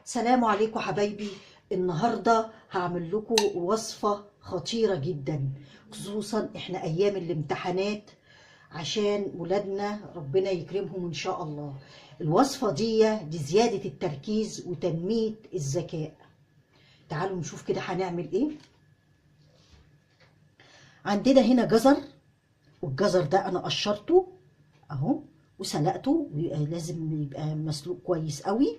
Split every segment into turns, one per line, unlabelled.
سلام عليكم حبايبي. النهارده هعمل لكم وصفه خطيره جدا، خصوصا احنا ايام الامتحانات، عشان ولادنا ربنا يكرمهم ان شاء الله. الوصفه دي زياده التركيز وتنميه الذكاء. تعالوا نشوف كده هنعمل ايه. عندنا هنا جزر، والجزر ده انا قشرته اهو وسلقته، لازم يبقى مسلوق كويس قوي.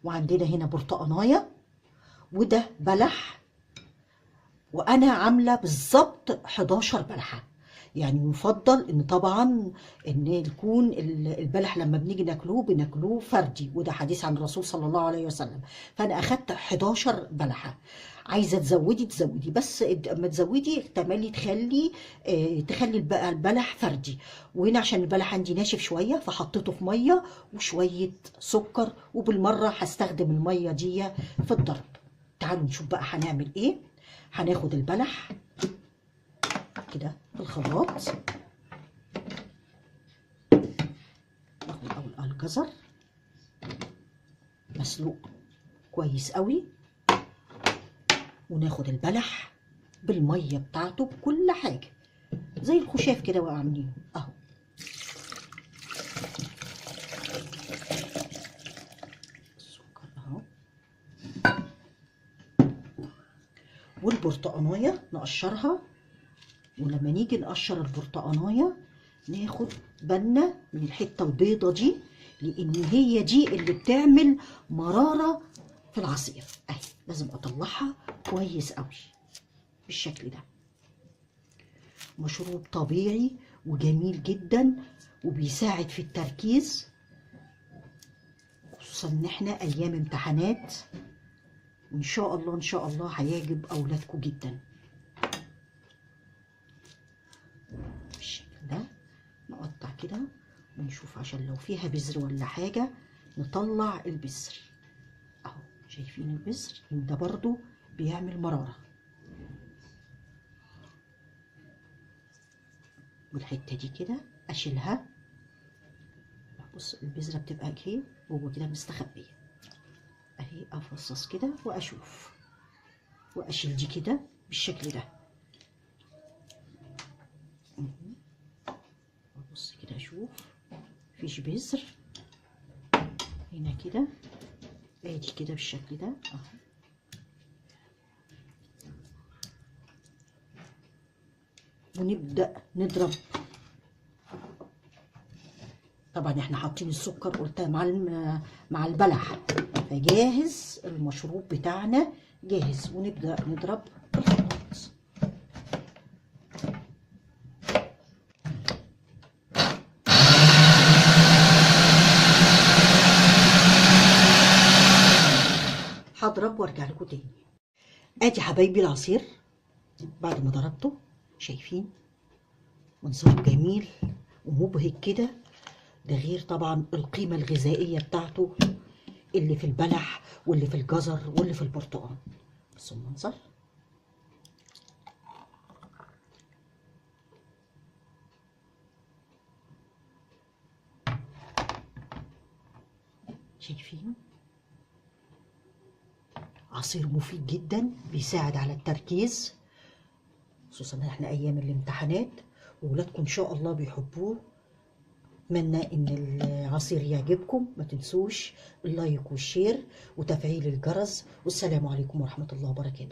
وعندنا هنا برتقانايه، وده بلح، وانا عامله بالظبط 11 بلحه. يعني يفضل ان طبعا ان يكون البلح لما بنيجي ناكلوه بناكلوه فردي، وده حديث عن الرسول صلى الله عليه وسلم. فانا اخدت 11 بلحه. عايزه تزودي بس اما تزودي احتمالي تخلي بقى البلح فردي. وهنا عشان البلح عندي ناشف شويه فحطيته في ميه وشويه سكر، وبالمره هستخدم الميه دي في الضرب. تعالوا نشوف بقى هنعمل ايه. هناخد البلح كده في الخلاط، ناخد اول الجزر مسلوق كويس قوي، وناخد البلح بالميه بتاعته بكل حاجه زي الخشاف كده وعاملينه اهو. السكر اهو، والبرتقانايه نقشرها. ولما نيجي نقشر البرتقانايه ناخد بالنا من الحته البيضه دي، لان هي دي اللي بتعمل مراره في العصير اهي. لازم اطلعها كويس قوي بالشكل ده. مشروب طبيعي وجميل جدا وبيساعد في التركيز، خصوصا ان احنا ايام امتحانات. وان شاء الله ان شاء الله هيعجب اولادكم جدا. بالشكل ده نقطع كده ونشوف عشان لو فيها بذر ولا حاجة نطلع البذر اهو. شايفين البذر ده برضو بيعمل مرارة. والحتة دي كده اشيلها. بص البذرة بتبقى اهي جوه كده مستخبية اهي. افصص كده واشوف واشيل دي كده بالشكل ده. بص كده اشوف مفيش بذر هنا كده، ادي كده بالشكل ده اهو. ونبدأ نضرب. طبعا احنا حاطين السكر قلت مع البلح، فجاهز المشروب بتاعنا جاهز. ونبدأ نضرب في الخلاط. هضرب وارجع لكم تاني. ادي حبايبي العصير بعد ما ضربته، شايفين منظره جميل ومبهج كده. ده غير طبعا القيمة الغذائية بتاعته اللي في البلح واللي في الجزر واللي في البرتقال. بصوا المنظر. شايفين عصير مفيد جدا بيساعد على التركيز، خصوصا ان احنا ايام الامتحانات وولادكم ان شاء الله بيحبوه. اتمنى ان العصير يعجبكم. ما تنسوش اللايك والشير وتفعيل الجرس. والسلام عليكم ورحمة الله وبركاته.